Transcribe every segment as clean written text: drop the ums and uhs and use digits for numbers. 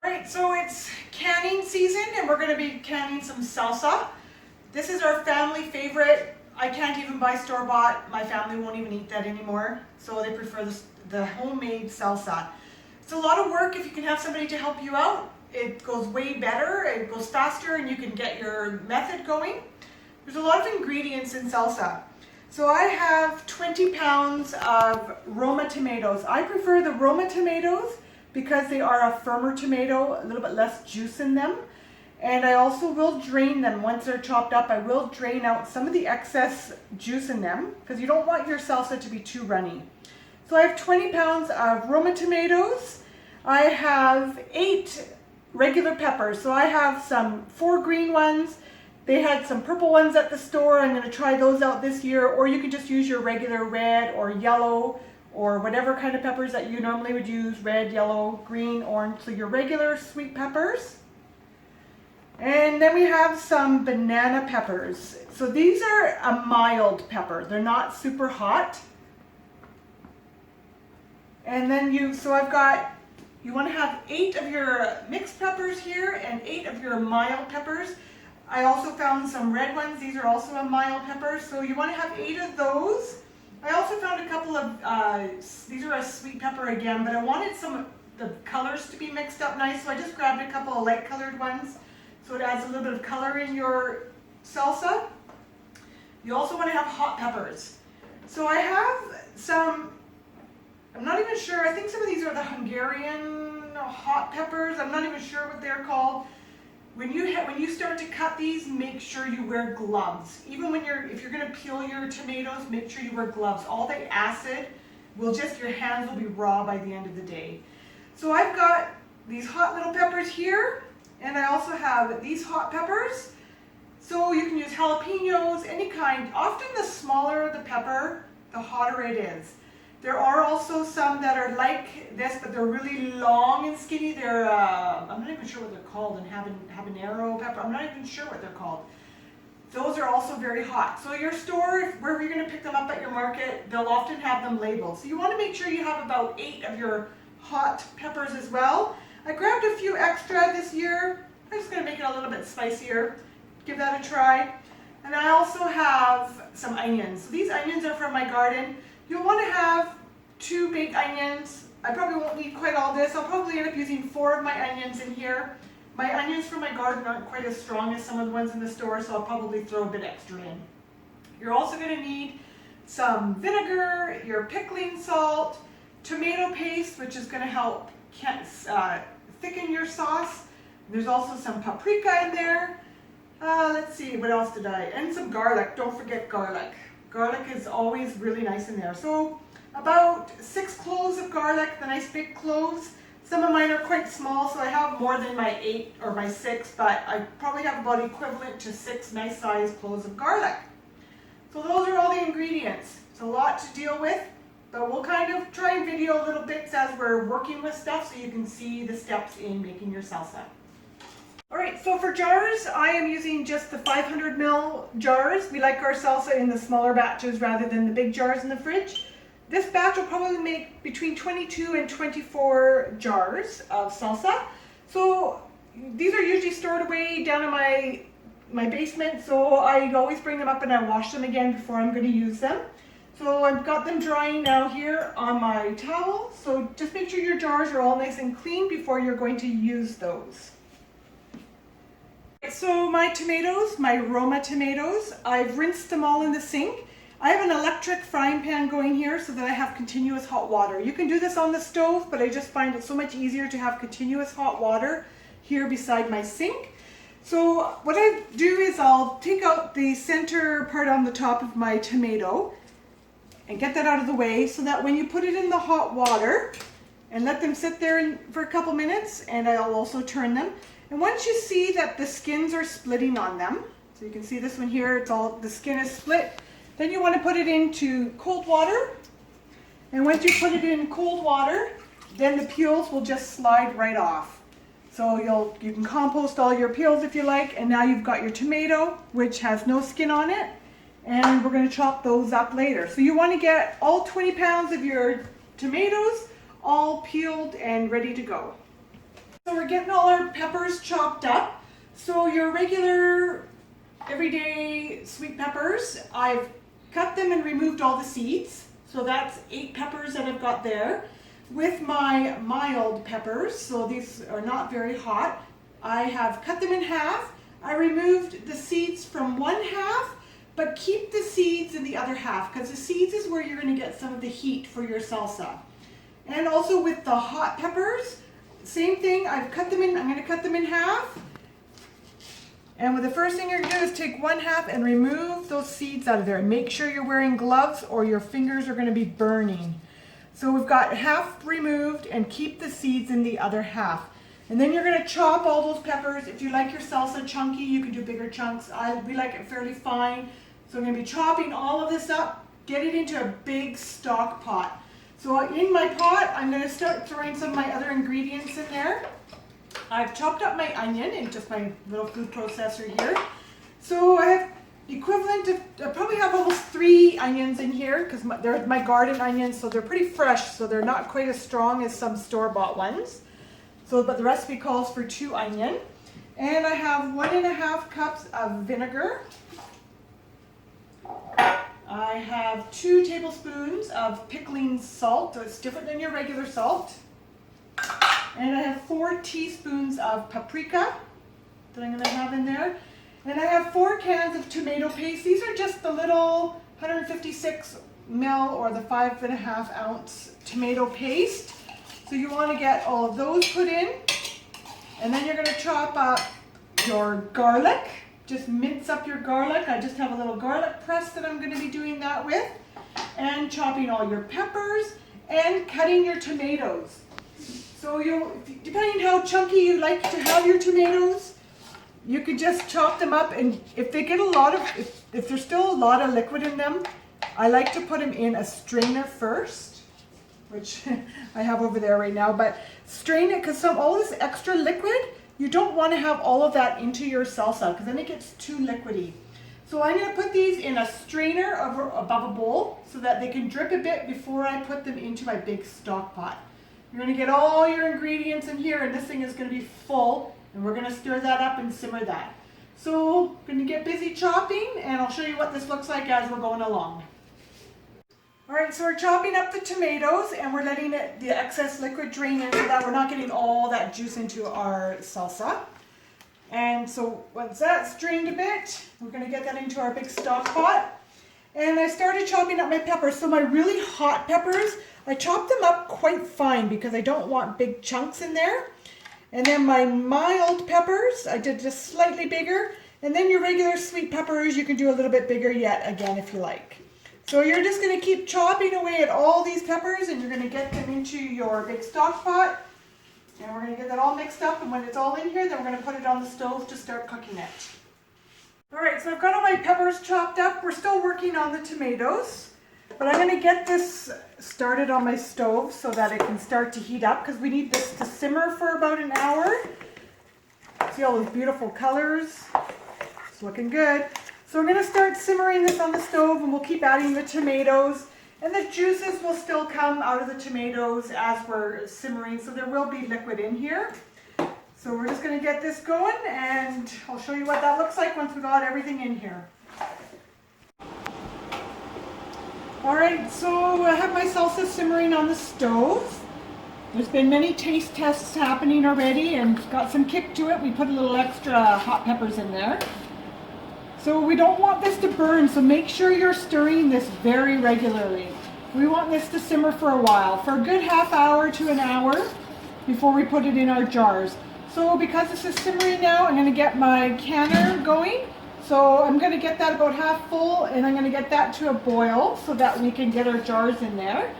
Alright, so it's canning season and we're going to be canning some salsa. This is our family favorite. I can't even buy store-bought. My family won't even eat that anymore. So they prefer the homemade salsa. It's a lot of work if you can have somebody to help you out. It goes way better, it goes faster, and you can get your method going. There's a lot of ingredients in salsa. So I have 20 pounds of Roma tomatoes. I prefer the Roma tomatoes because they are a firmer tomato, a little bit less juice in them. And I also will drain them once they're chopped up. I will drain out some of the excess juice in them because you don't want your salsa to be too runny. So I have 20 pounds of Roma tomatoes. I have 8 regular peppers. So I have some 4 green ones. They had some purple ones at the store. I'm going to try those out this year. Or you can just use your regular red or yellow or whatever kind of peppers that you normally would use. Red, yellow, green, orange. So your regular sweet peppers. And then we have some banana peppers. So these are a mild pepper. They're not super hot. And then you want to have 8 of your mixed peppers here and 8 of your mild peppers. I also found some red ones. These are also a mild pepper. So you want to have 8 of those. I also found a couple of, these are a sweet pepper again, but I wanted some of the colors to be mixed up nice. So I just grabbed a couple of light colored ones. So it adds a little bit of color in your salsa. You also want to have hot peppers. So I have some, I'm not even sure, I think some of these are the Hungarian hot peppers. I'm not even sure what they're called. When you start to cut these, make sure you wear gloves. Even if you're going to peel your tomatoes, make sure you wear gloves. All the acid your hands will be raw by the end of the day. So I've got these hot little peppers here, and I also have these hot peppers. So you can use jalapenos, any kind. Often the smaller the pepper, the hotter it is. There are also some that are like this, but they're really long and skinny. They're, I'm not even sure what they're called, and habanero pepper. I'm not even sure what they're called. Those are also very hot. So your store, wherever you're going to pick them up at your market, they'll often have them labeled. So you want to make sure you have about 8 of your hot peppers as well. I grabbed a few extra this year. I'm just going to make it a little bit spicier. Give that a try. And I also have some onions. So these onions are from my garden. You'll want to have 2 big onions. I probably won't need quite all this. I'll probably end up using 4 of my onions in here. My onions from my garden aren't quite as strong as some of the ones in the store, so I'll probably throw a bit extra in. You're also going to need some vinegar, your pickling salt, tomato paste, which is going to help thicken your sauce. There's also some paprika in there. Let's see, what else did and some garlic. Don't forget garlic. Garlic is always really nice in there. So about 6 cloves of garlic, the nice big cloves. Some of mine are quite small, so I have more than my 8 or my 6, but I probably have about equivalent to 6 nice sized cloves of garlic. So those are all the ingredients. It's a lot to deal with, but we'll kind of try and video little bits as we're working with stuff so you can see the steps in making your salsa. Alright, so for jars, I am using just the 500 ml jars. We like our salsa in the smaller batches rather than the big jars in the fridge. This batch will probably make between 22 and 24 jars of salsa. So these are usually stored away down in my basement, so I always bring them up and I wash them again before I'm going to use them. So I've got them drying now here on my towel. So just make sure your jars are all nice and clean before you're going to use those. So my tomatoes, my Roma tomatoes, I've rinsed them all in the sink. I have an electric frying pan going here so that I have continuous hot water. You can do this on the stove, but I just find it so much easier to have continuous hot water here beside my sink. So what I do is I'll take out the center part on the top of my tomato and get that out of the way so that when you put it in the hot water and let them sit there for a couple minutes, and I'll also turn them. And once you see that the skins are splitting on them, so you can see this one here, the skin is split, then you want to put it into cold water. And once you put it in cold water, then the peels will just slide right off. So you can compost all your peels if you like, and now you've got your tomato, which has no skin on it, and we're going to chop those up later. So you want to get all 20 pounds of your tomatoes all peeled and ready to go. So we're getting all our peppers chopped up. So your regular everyday sweet peppers, I've cut them and removed all the seeds. So that's 8 peppers that I've got there. With my mild peppers, so these are not very hot, I have cut them in half. I removed the seeds from one half, but keep the seeds in the other half, because the seeds is where you're going to get some of the heat for your salsa. And also with the hot peppers, same thing, I'm going to cut them in half. And the first thing you're going to do is take one half and remove those seeds out of there. And make sure you're wearing gloves or your fingers are going to be burning. So we've got half removed, and keep the seeds in the other half. And then you're going to chop all those peppers. If you like your salsa chunky, you can do bigger chunks. We like it fairly fine. So I'm going to be chopping all of this up, get it into a big stock pot. So in my pot, I'm going to start throwing some of my other ingredients in there. I've chopped up my onion in just my little food processor here. So I have equivalent of, I probably have almost 3 onions in here, because they're my garden onions, so they're pretty fresh, so they're not quite as strong as some store-bought ones. So, but the recipe calls for 2 onion. And I have 1.5 cups of vinegar. I have 2 tablespoons of pickling salt, so it's different than your regular salt. And I have 4 teaspoons of paprika that I'm going to have in there. And I have 4 cans of tomato paste. These are just the little 156 ml or the 5.5 ounce tomato paste. So you want to get all of those put in. And then you're going to chop up your garlic. Just mince up your garlic. I just have a little garlic press that I'm going to be doing that with. And chopping all your peppers and cutting your tomatoes. So depending how chunky you like to have your tomatoes, you could just chop them up, and if they get if there's still a lot of liquid in them, I like to put them in a strainer first, which I have over there right now, but strain it, because all this extra liquid, you don't want to have all of that into your salsa, because then it gets too liquidy. So I'm going to put these in a strainer above a bowl so that they can drip a bit before I put them into my big stock pot. You're going to get all your ingredients in here, and this thing is going to be full, and we're going to stir that up and simmer that. So I'm going to get busy chopping, and I'll show you what this looks like as we're going along. Alright, so we're chopping up the tomatoes, and we're letting the excess liquid drain in so that we're not getting all that juice into our salsa. And so once that's drained a bit, we're going to get that into our big stock pot. And I started chopping up my peppers. So my really hot peppers, I chopped them up quite fine because I don't want big chunks in there. And then my mild peppers, I did just slightly bigger. And then your regular sweet peppers, you can do a little bit bigger yet again if you like. So you're just going to keep chopping away at all these peppers, and you're going to get them into your big stock pot. And we're going to get that all mixed up, and when it's all in here, then we're going to put it on the stove to start cooking it. Alright, so I've got all my peppers chopped up. We're still working on the tomatoes, but I'm going to get this started on my stove so that it can start to heat up, because we need this to simmer for about an hour. See all those beautiful colors? It's looking good. So we're going to start simmering this on the stove, and we'll keep adding the tomatoes. And the juices will still come out of the tomatoes as we're simmering, so there will be liquid in here. So we're just going to get this going, and I'll show you what that looks like once we got everything in here. Alright, so I have my salsa simmering on the stove. There's been many taste tests happening already, and got some kick to it. We put a little extra hot peppers in there. So we don't want this to burn, so make sure you're stirring this very regularly. We want this to simmer for a while, for a good half hour to an hour before we put it in our jars. So because this is simmering now, I'm going to get my canner going. So I'm going to get that about half full, and I'm going to get that to a boil so that we can get our jars in there.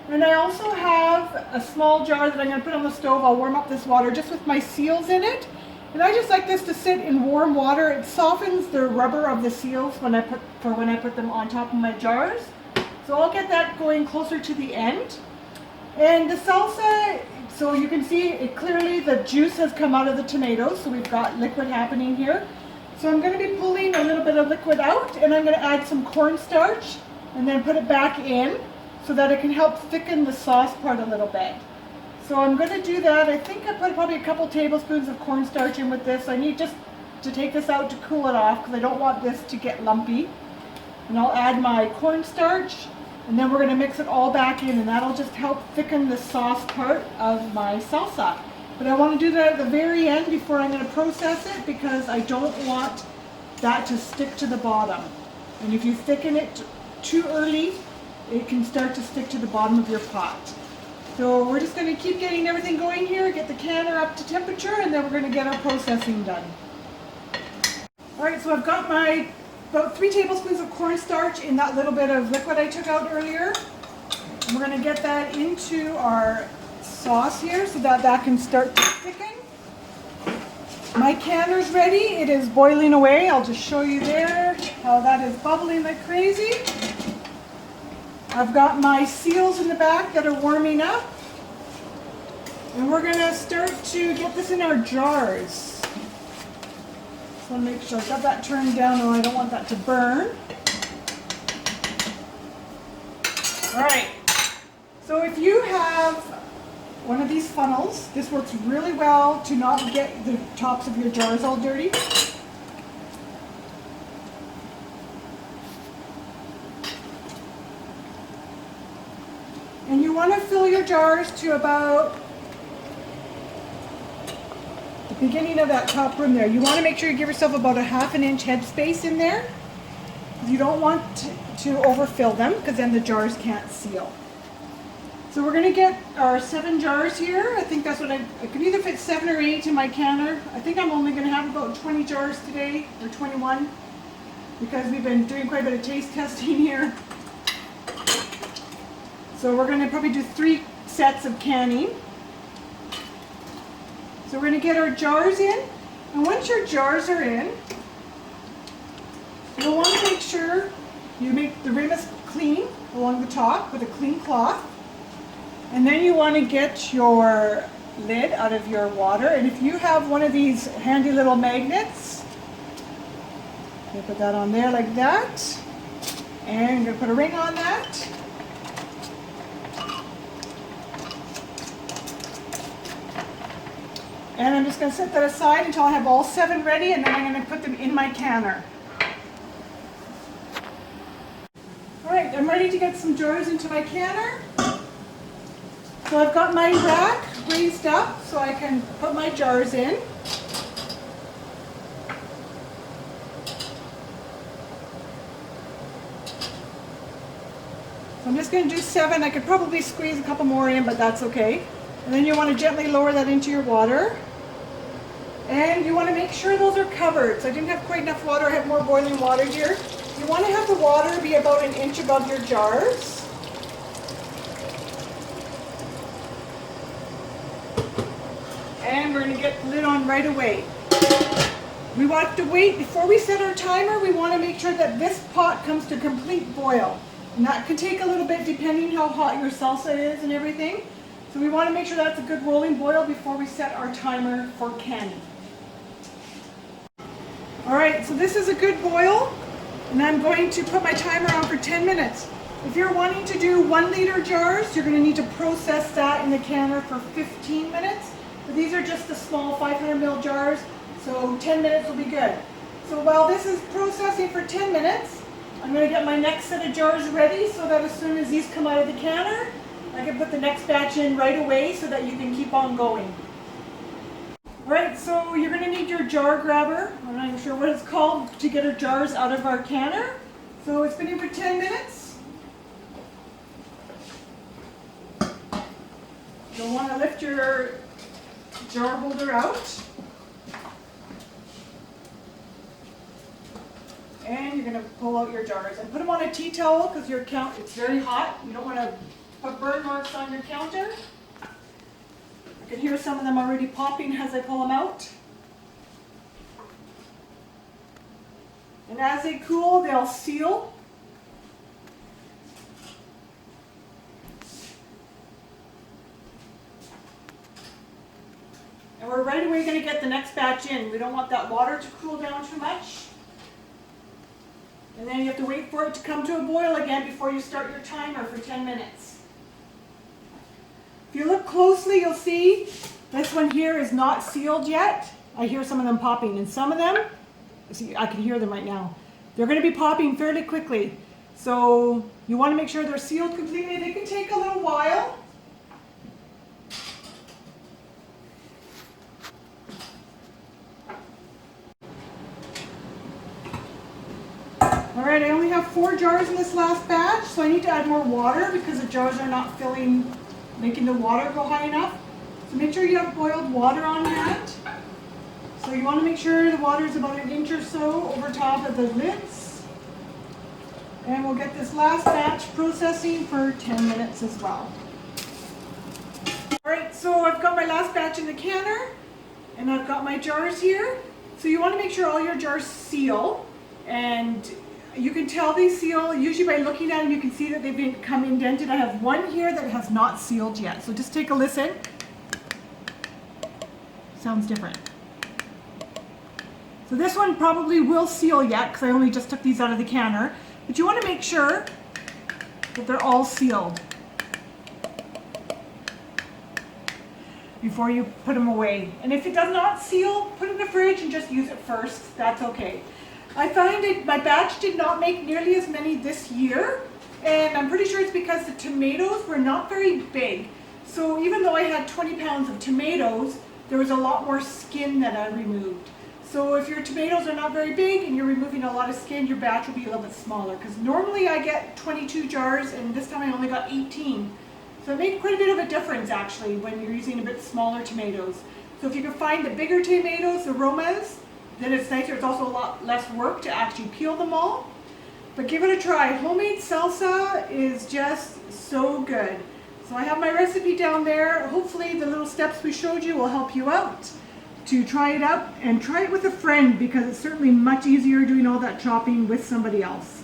And I also have a small jar that I'm going to put on the stove. I'll warm up this water just with my seals in it. And I just like this to sit in warm water. It softens the rubber of the seals when I put them on top of my jars. So I'll get that going closer to the end. And the salsa, so you can see it clearly the juice has come out of the tomatoes, so we've got liquid happening here. So I'm going to be pulling a little bit of liquid out, and I'm going to add some cornstarch and then put it back in so that it can help thicken the sauce part a little bit. So I'm going to do that. I think I put probably a couple tablespoons of cornstarch in with this. I need just to take this out to cool it off because I don't want this to get lumpy. And I'll add my cornstarch, and then we're going to mix it all back in, and that'll just help thicken the sauce part of my salsa. But I want to do that at the very end before I'm going to process it because I don't want that to stick to the bottom. And if you thicken it too early, it can start to stick to the bottom of your pot. So we're just going to keep getting everything going here, get the canner up to temperature, and then we're going to get our processing done. Alright, so I've got my about 3 tablespoons of cornstarch in that little bit of liquid I took out earlier. And we're going to get that into our sauce here so that that can start to thicken. My canner's ready. It is boiling away. I'll just show you there how that is bubbling like crazy. I've got my seals in the back that are warming up. And we're going to start to get this in our jars. Just want to make sure I've got that turned down, or I don't want that to burn. Alright, so if you have one of these funnels, this works really well to not get the tops of your jars all dirty. And you want to fill your jars to about the beginning of that top rim there. You want to make sure you give yourself about a ½ inch head space in there. You don't want to overfill them because then the jars can't seal. So we're going to get our 7 jars here. I think that's what I could either fit 7 or 8 in my canner. I think I'm only going to have about 20 jars today, or 21, because we've been doing quite a bit of taste testing here. So we're going to probably do 3 sets of canning. So we're going to get our jars in, and once your jars are in, you'll want to make sure you make the rim is clean along the top with a clean cloth. And then you want to get your lid out of your water, and if you have one of these handy little magnets, you put that on there like that, and I'm going to put a ring on that. And I'm just going to set that aside until I have all 7 ready, and then I'm going to put them in my canner. Alright, I'm ready to get some jars into my canner. So I've got my rack raised up so I can put my jars in. So I'm just going to do 7. I could probably squeeze a couple more in, but that's okay. And then you want to gently lower that into your water. And you want to make sure those are covered. So I didn't have quite enough water. I have more boiling water here. You want to have the water be about 1 inch above your jars. And we're going to get the lid on right away. We want to wait, before we set our timer, we want to make sure that this pot comes to complete boil. And that can take a little bit depending how hot your salsa is and everything. So we want to make sure that's a good rolling boil before we set our timer for canning. Alright, so this is a good boil, and I'm going to put my timer on for 10 minutes. If you're wanting to do 1 liter jars, you're going to need to process that in the canner for 15 minutes. But these are just the small 500 ml jars, so 10 minutes will be good. So while this is processing for 10 minutes, I'm going to get my next set of jars ready so that as soon as these come out of the canner, I can put the next batch in right away so that you can keep on going. Alright, so you're going to need your jar grabber, I'm not even sure what it's called, to get our jars out of our canner. So it's been in for 10 minutes. You'll want to lift your jar holder out. And you're going to pull out your jars and put them on a tea towel because it's very hot. You don't want to put burn marks on your counter. I can hear some of them already popping as I pull them out. And as they cool, they'll seal. And we're right away going to get the next batch in. We don't want that water to cool down too much. And then you have to wait for it to come to a boil again before you start your timer for 10 minutes. If you look closely, you'll see this one here is not sealed yet. I hear some of them popping, and some of them, see, I can hear them right now. They're going to be popping fairly quickly. So you want to make sure they're sealed completely. They can take a little while. All right, I only have 4 jars in this last batch, so I need to add more water because the jars are not filling, making the water go high enough. So make sure you have boiled water on hand. So you want to make sure the water is about 1 inch or so over top of the lids. And we'll get this last batch processing for 10 minutes as well. All right, so I've got my last batch in the canner, and I've got my jars here. So you want to make sure all your jars seal, and you can tell they seal usually by looking at them. You can see that they've become indented. I have one here that has not sealed yet. So just take a listen. Sounds different. So this one probably will seal yet because I only just took these out of the canner. But you want to make sure that they're all sealed before you put them away. And if it does not seal, put it in the fridge and just use it first. That's okay. I find that my batch did not make nearly as many this year, and I'm pretty sure it's because the tomatoes were not very big. So even though I had 20 pounds of tomatoes, there was a lot more skin that I removed. So if your tomatoes are not very big and you're removing a lot of skin, your batch will be a little bit smaller, because normally I get 22 jars and this time I only got 18. So it made quite a bit of a difference actually when you're using a bit smaller tomatoes. So if you can find the bigger tomatoes, the Romas, then it's nicer. It's also a lot less work to actually peel them all. But give it a try. Homemade salsa is just so good. So I have my recipe down there. Hopefully the little steps we showed you will help you out to try it out, and try it with a friend, because it's certainly much easier doing all that chopping with somebody else.